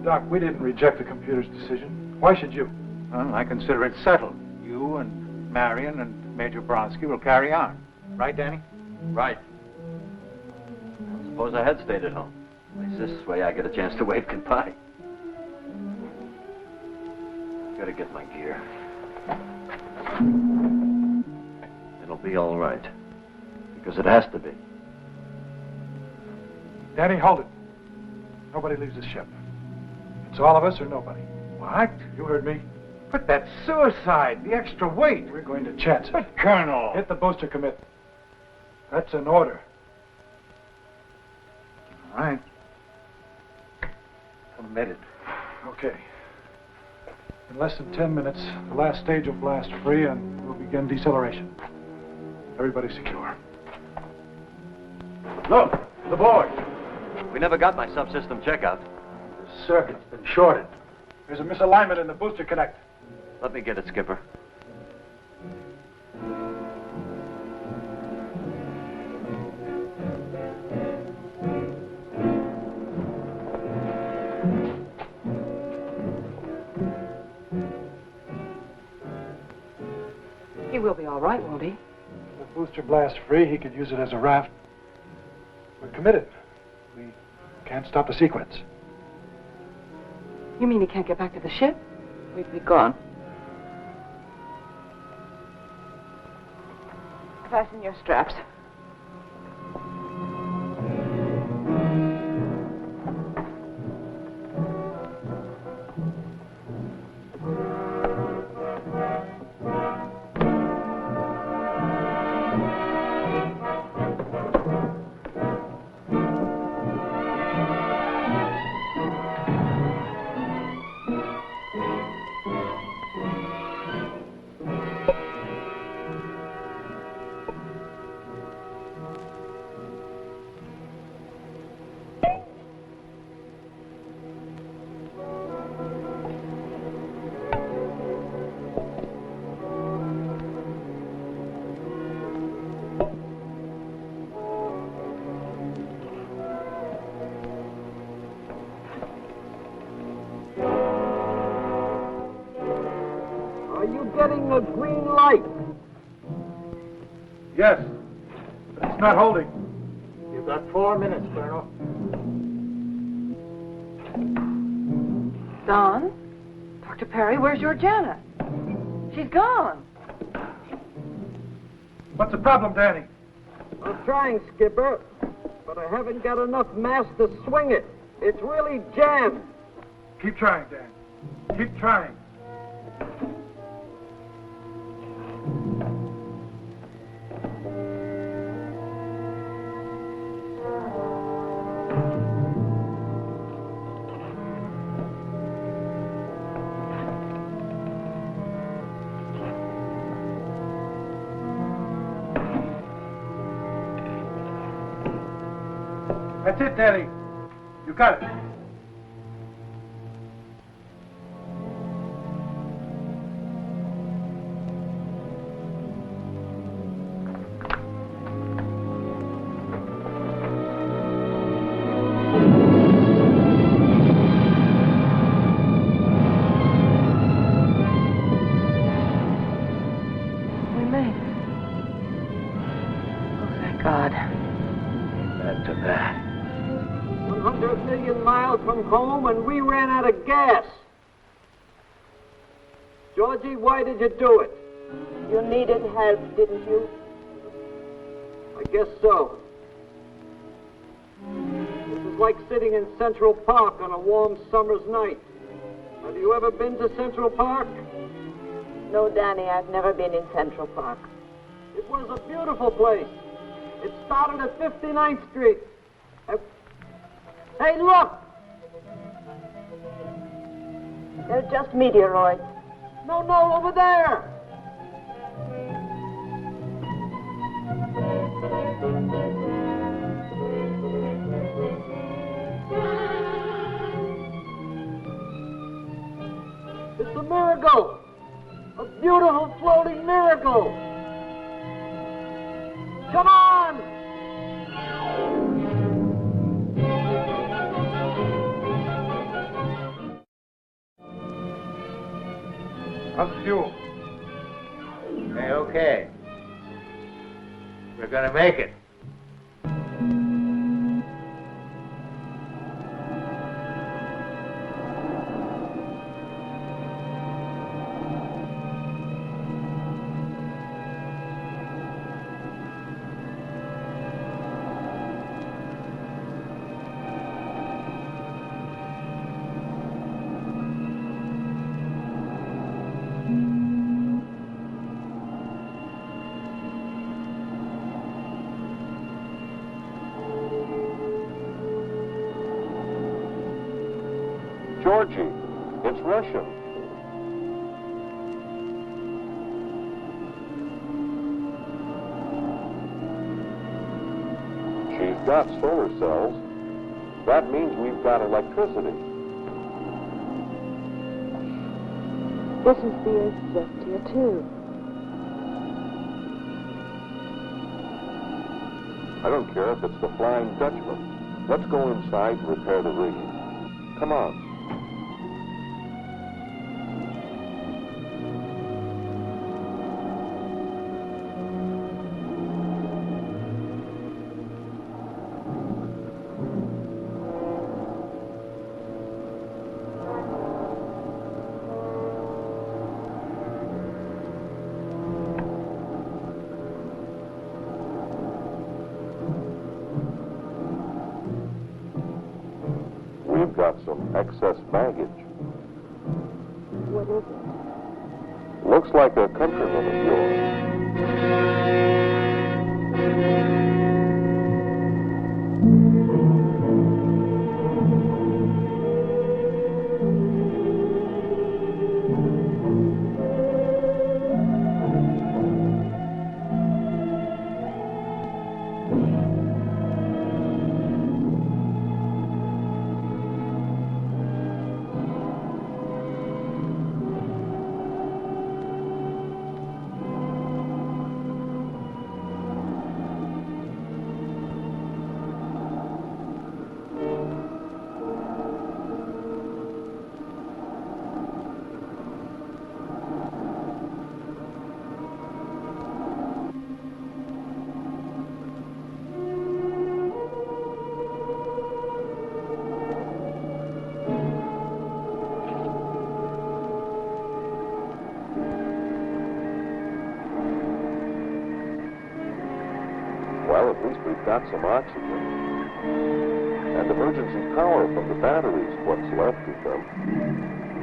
Doc, we didn't reject the computer's decision. Why should you? Well, I consider it settled. You and Marion and Major Bronsky will carry on. Right, Danny? Right. Suppose I had stayed at home. At least this way I get a chance to wave goodbye. Gotta get my gear. It'll be all right. Because it has to be. Danny, hold it. Nobody leaves the ship. It's all of us or nobody. What? You heard me. But that's suicide. The extra weight. We're going to chance it. But, Colonel. Hit the booster commit. That's an order. All right. Committed. Okay. In less than 10 minutes, the last stage will blast free and we'll begin deceleration. Everybody secure. Look, the board. We never got my subsystem checkout. The circuit's been shorted. There's a misalignment in the booster connect. Let me get it, Skipper. He will be all right, won't he? If the booster blasts free, he could use it as a raft. We're committed. We can't stop the sequence. You mean he can't get back to the ship? We'd be gone. Fasten your straps. Getting a green light. Yes. It's not holding. You've got 4 minutes, Colonel. Don? Dr. Perry, where's your Janet? She's gone. What's the problem, Danny? I'm trying, Skipper, but I haven't got enough mass to swing it. It's really jammed. Keep trying, Dan. Keep trying. That's it, Danny. You got it. We made it. Oh, thank God. Amen to that. 100 million miles from home, and we ran out of gas. Georgie, why did you do it? You needed help, didn't you? I guess so. This is like sitting in Central Park on a warm summer's night. Have you ever been to Central Park? No, Danny, I've never been in Central Park. It was a beautiful place. It started at 59th Street. Hey, look! They're just meteoroids. No, over there! It's a miracle! A beautiful floating miracle! Come on! How's the fuel? Hey, okay. We're gonna make it. Georgie, it's Russian. She's got solar cells. That means we've got electricity. This is the exist here, too. I don't care if it's the Flying Dutchman. Let's go inside and repair the rigging. Come on. excess baggage. What is it? Looks like a countryman of yours. Well, at least we've got some oxygen. And emergency power from the batteries, what's left of them.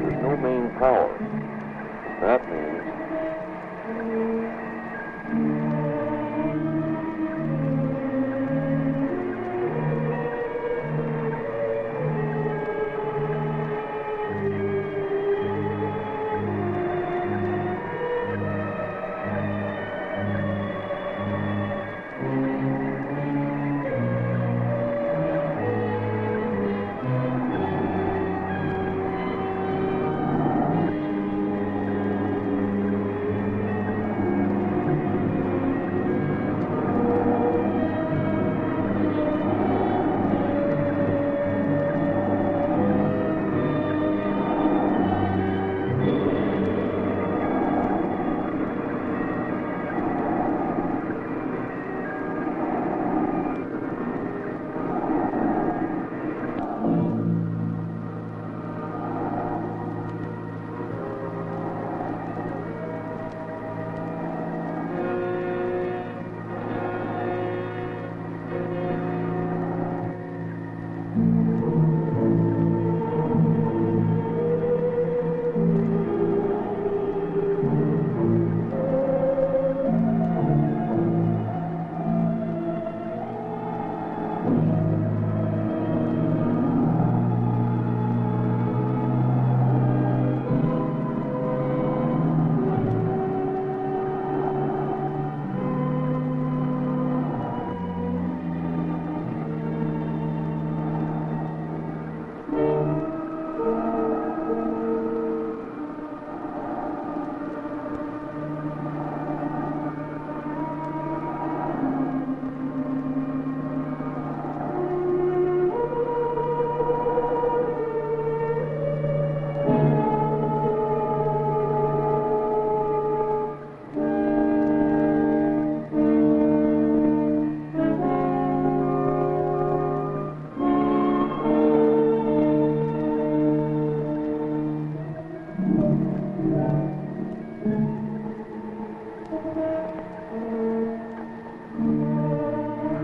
There's no main power. That means...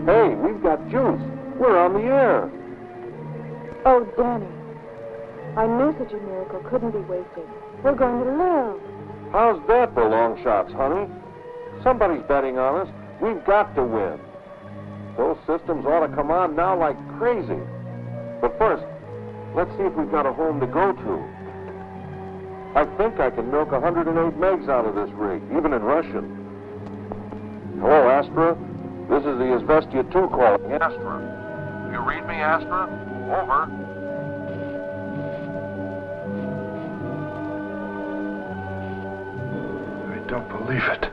Hey, we've got juice. We're on the air. Oh, Danny. I knew such a miracle couldn't be wasted. We're going to live. How's that for long shots, honey? Somebody's betting on us. We've got to win. Those systems ought to come on now like crazy. But first, let's see if we've got a home to go to. I think I can milk 108 megs out of this rig, even in Russian. Hello, Astra. This is the Izvestia 2 calling. Astra. You read me, Astra? Over. I don't believe it.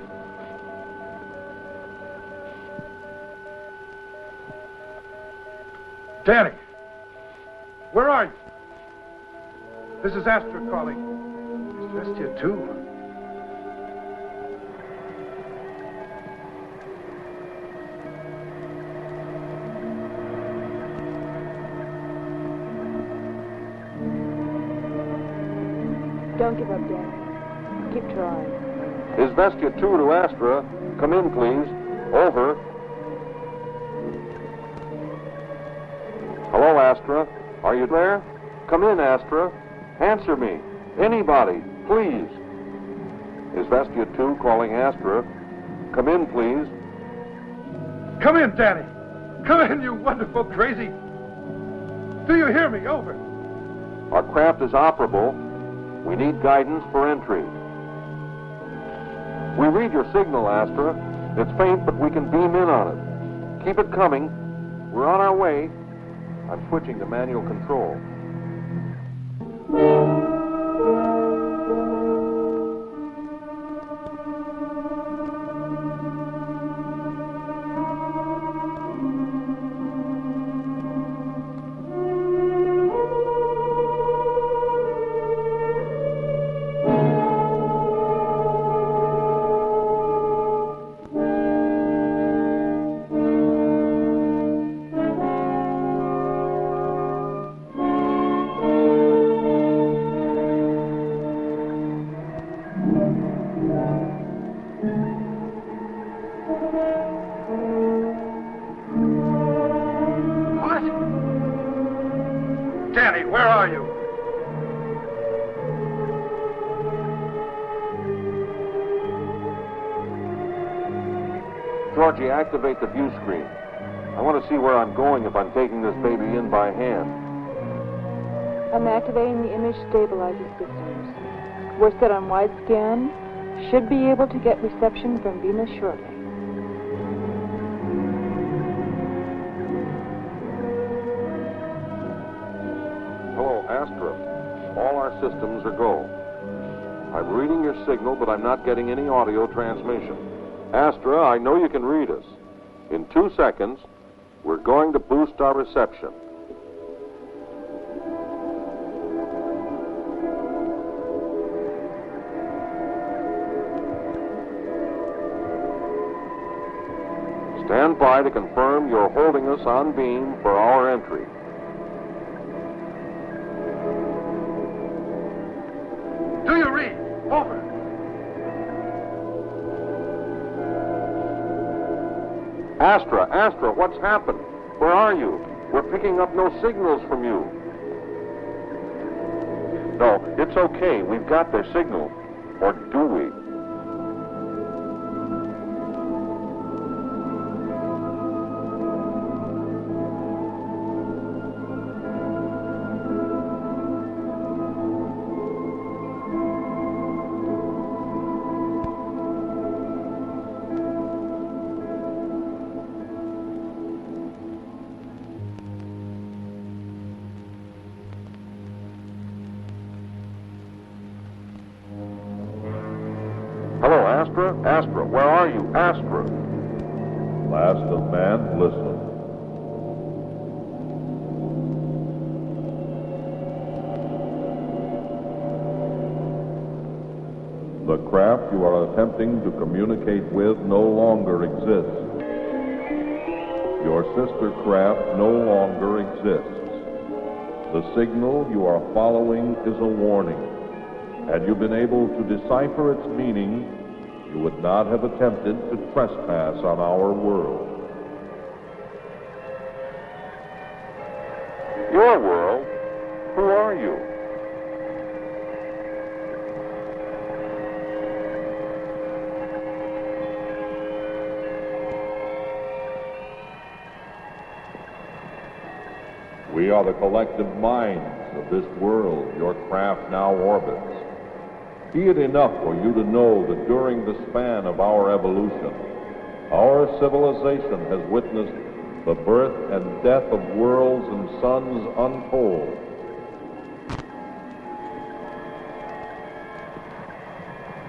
Danny! Where are you? This is Astra calling. Izvestia 2. Don't give up, Danny. Keep trying. Izvestia 2 to Astra. Come in, please. Over. Hello, Astra. Are you there? Come in, Astra. Answer me. Anybody, please. Is Vestia 2 calling Astra? Come in, please. Come in, Danny. Come in, you wonderful crazy. Do you hear me? Over. Our craft is operable. We need guidance for entry. We read your signal, Astra. It's faint, but we can beam in on it. Keep it coming. We're on our way. I'm switching to manual control. Danny, where are you? Georgie, activate the view screen. I want to see where I'm going if I'm taking this baby in by hand. I'm activating the image stabilizing systems. We're set on wide scan. Should be able to get reception from Venus shortly. Hello, Astra. All our systems are go. I'm reading your signal, but I'm not getting any audio transmission. Astra, I know you can read us. In 2 seconds, we're going to boost our reception. Stand by to confirm you're holding us on beam for our entry. Do you read? Over. Astra, what's happened? Where are you? We're picking up no signals from you. No, it's okay. We've got their signal. Or do we? Hello, Astra? Astra, where are you? Astra. Last of man, listen. The craft you are attempting to communicate with no longer exists. Your sister craft no longer exists. The signal you are following is a warning. Had you been able to decipher its meaning, you would not have attempted to trespass on our world. Your world? Who are you? We are the collective minds of this world your craft now orbits. Be it enough for you to know that during the span of our evolution, our civilization has witnessed the birth and death of worlds and suns untold.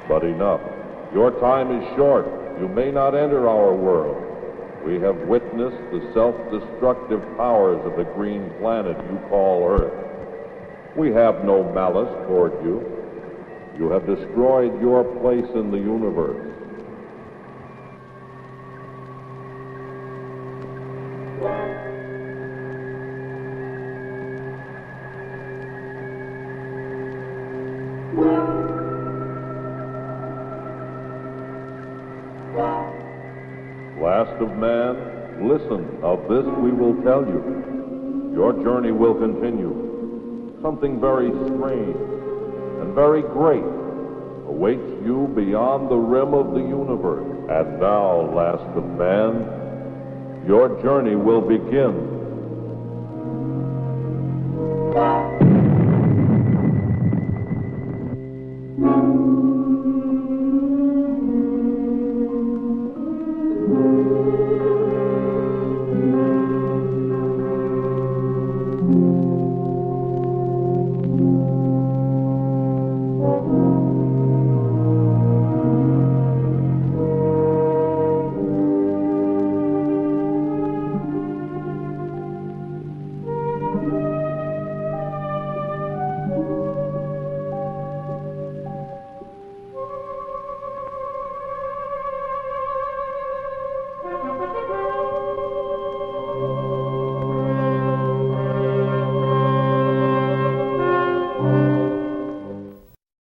But enough. Your time is short. You may not enter our world. We have witnessed the self-destructive powers of the green planet you call Earth. We have no malice toward you. You have destroyed your place in the universe. Last of man, listen, of this we will tell you. Your journey will continue. something very strange and very great awaits you beyond the rim of the universe. And now, last of man, your journey will begin.